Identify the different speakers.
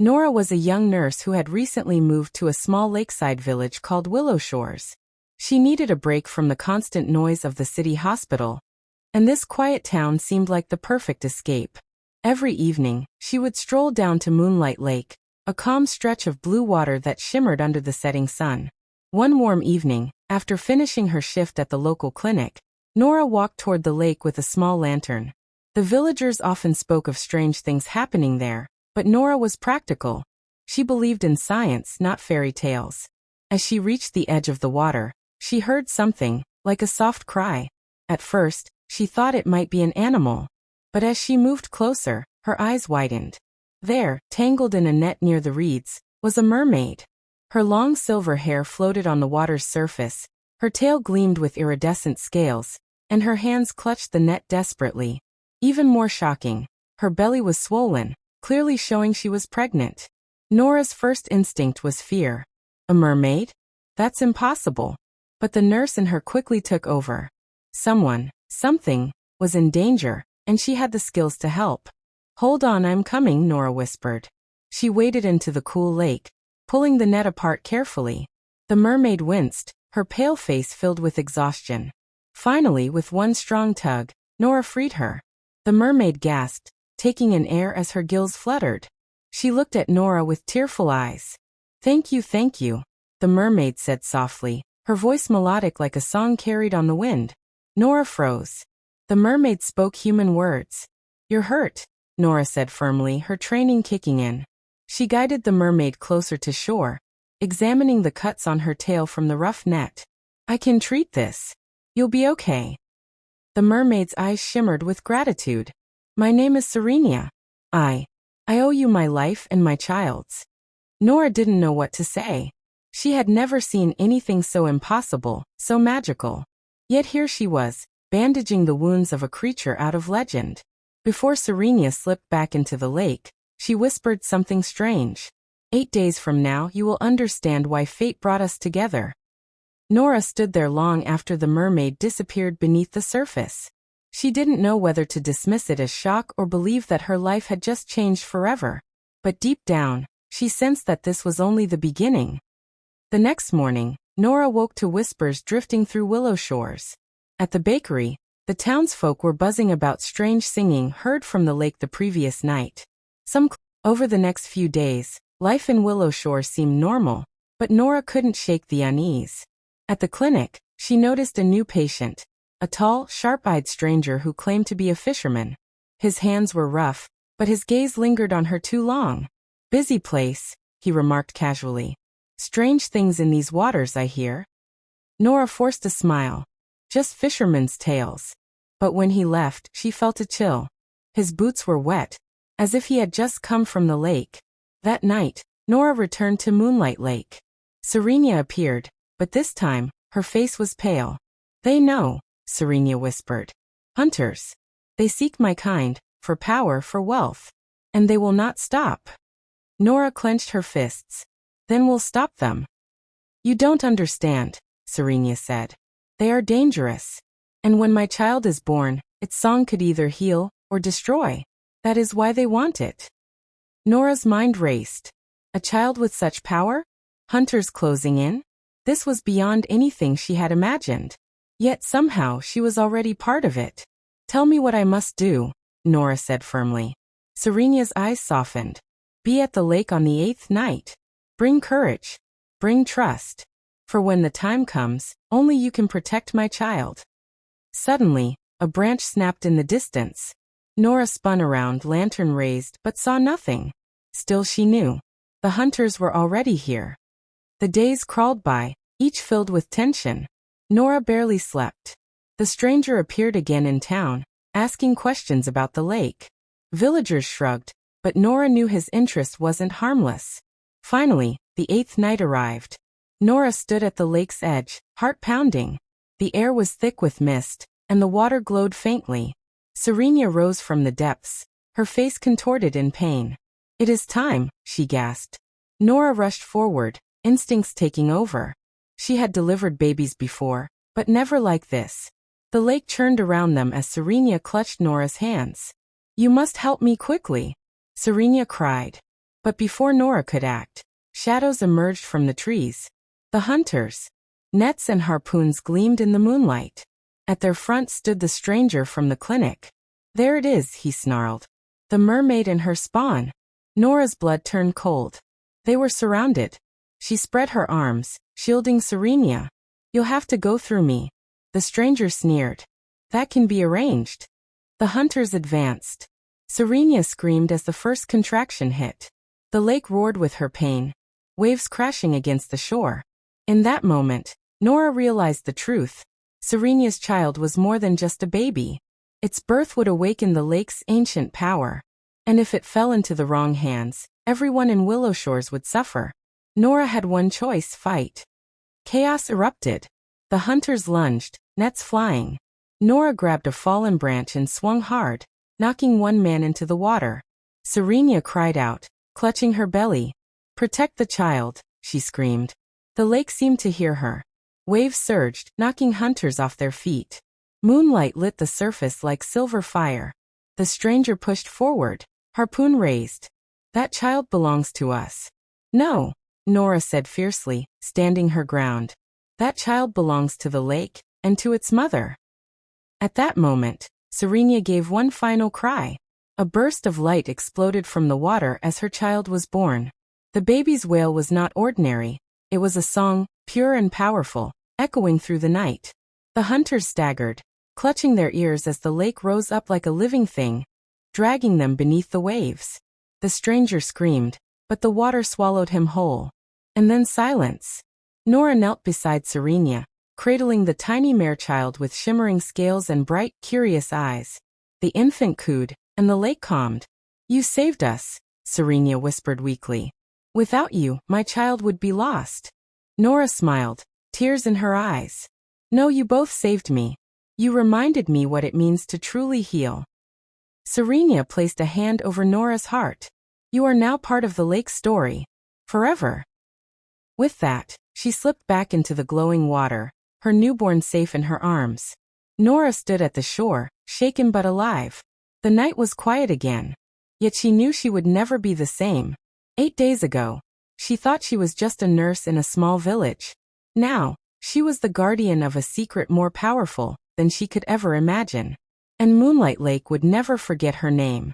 Speaker 1: Nora was a young nurse who had recently moved to a small lakeside village called Willow Shores. She needed a break from the constant noise of the city hospital, and this quiet town seemed like the perfect escape. Every evening, she would stroll down to Moonlight Lake, a calm stretch of blue water that shimmered under the setting sun. One warm evening, after finishing her shift at the local clinic, Nora walked toward the lake with a small lantern. The villagers often spoke of strange things happening there, but Nora was practical. She believed in science, not fairy tales. As she reached the edge of the water, she heard something, like a soft cry. At first, she thought it might be an animal. But as she moved closer, her eyes widened. There, tangled in a net near the reeds, was a mermaid. Her long silver hair floated on the water's surface, her tail gleamed with iridescent scales, and her hands clutched the net desperately. Even more shocking, her belly was swollen, clearly showing she was pregnant. Nora's first instinct was fear. A mermaid? That's impossible. But the nurse in her quickly took over. Someone, something, was in danger, and she had the skills to help. "Hold on, I'm coming," Nora whispered. She waded into the cool lake, pulling the net apart carefully. The mermaid winced, her pale face filled with exhaustion. Finally, with one strong tug, Nora freed her. The mermaid gasped, taking in air as her gills fluttered. She looked at Nora with tearful eyes. Thank you," the mermaid said softly, her voice melodic like a song carried on the wind. Nora froze. The mermaid spoke human words. "You're hurt," Nora said firmly, her training kicking in. She guided the mermaid closer to shore, examining the cuts on her tail from the rough net. "I can treat this. You'll be okay." The mermaid's eyes shimmered with gratitude. "My name is Serenia. I owe you my life and my child's." Nora didn't know what to say. She had never seen anything so impossible, so magical. Yet here she was, bandaging the wounds of a creature out of legend. Before Serenia slipped back into the lake, she whispered something strange. 8 days from now you will understand why fate brought us together." Nora stood there long after the mermaid disappeared beneath the surface. She didn't know whether to dismiss it as shock or believe that her life had just changed forever. But deep down, she sensed that this was only the beginning. The next morning, Nora woke to whispers drifting through Willow Shores. At the bakery, the townsfolk were buzzing about strange singing heard from the lake the previous night. Over the next few days, life in Willow Shores seemed normal, but Nora couldn't shake the unease. At the clinic, she noticed a new patient, a tall, sharp-eyed stranger who claimed to be a fisherman. His hands were rough, but his gaze lingered on her too long. "Busy place," he remarked casually. "Strange things in these waters, I hear." Nora forced a smile. Just fishermen's tales. But when he left, she felt a chill. His boots were wet, as if he had just come from the lake. That night, Nora returned to Moonlight Lake. Serenia appeared, but this time, her face was pale. "They know," Serenia whispered. "Hunters. They seek my kind, for power, for wealth. And they will not stop." Nora clenched her fists. "Then we'll stop them." "You don't understand," Serenia said. "They are dangerous. And when my child is born, its song could either heal or destroy. That is why they want it." Nora's mind raced. A child with such power? Hunters closing in? This was beyond anything she had imagined. Yet somehow she was already part of it. "Tell me what I must do," Nora said firmly. Serenia's eyes softened. "Be at the lake on the 8th night. Bring courage. Bring trust. For when the time comes, only you can protect my child." Suddenly, a branch snapped in the distance. Nora spun around, lantern raised, but saw nothing. Still she knew. The hunters were already here. The days crawled by, each filled with tension. Nora barely slept. The stranger appeared again in town, asking questions about the lake. Villagers shrugged, but Nora knew his interest wasn't harmless. Finally, the 8th night arrived. Nora stood at the lake's edge, heart pounding. The air was thick with mist, and the water glowed faintly. Serenia rose from the depths, her face contorted in pain. "It is time," she gasped. Nora rushed forward, instincts taking over. She had delivered babies before, but never like this. The lake churned around them as Serenia clutched Nora's hands. "You must help me quickly," Serenia cried. But before Nora could act, shadows emerged from the trees. The hunters. Nets and harpoons gleamed in the moonlight. At their front stood the stranger from the clinic. "There it is," he snarled. "The mermaid and her spawn." Nora's blood turned cold. They were surrounded. She spread her arms, shielding Serenia. "You'll have to go through me." The stranger sneered. "That can be arranged." The hunters advanced. Serenia screamed as the first contraction hit. The lake roared with her pain, waves crashing against the shore. In that moment, Nora realized the truth. Serenia's child was more than just a baby. Its birth would awaken the lake's ancient power. And if it fell into the wrong hands, everyone in Willow Shores would suffer. Nora had one choice: fight. Chaos erupted. The hunters lunged, nets flying. Nora grabbed a fallen branch and swung hard, knocking one man into the water. Serenia cried out, clutching her belly. "Protect the child," she screamed. The lake seemed to hear her. Waves surged, knocking hunters off their feet. Moonlight lit the surface like silver fire. The stranger pushed forward, harpoon raised. "That child belongs to us." "No," Nora said fiercely, standing her ground. "That child belongs to the lake, and to its mother." At that moment, Serenia gave one final cry. A burst of light exploded from the water as her child was born. The baby's wail was not ordinary. It was a song, pure and powerful, echoing through the night. The hunters staggered, clutching their ears as the lake rose up like a living thing, dragging them beneath the waves. The stranger screamed, but the water swallowed him whole. And then silence. Nora knelt beside Serenia, cradling the tiny mare-child with shimmering scales and bright, curious eyes. The infant cooed, and the lake calmed. "You saved us," Serenia whispered weakly. "Without you, my child would be lost." Nora smiled, tears in her eyes. "No, you both saved me. You reminded me what it means to truly heal." Serenia placed a hand over Nora's heart. "You are now part of the lake's story. Forever." With that, she slipped back into the glowing water, her newborn safe in her arms. Nora stood at the shore, shaken but alive. The night was quiet again. Yet she knew she would never be the same. 8 days ago, she thought she was just a nurse in a small village. Now, she was the guardian of a secret more powerful than she could ever imagine. And Moonlight Lake would never forget her name.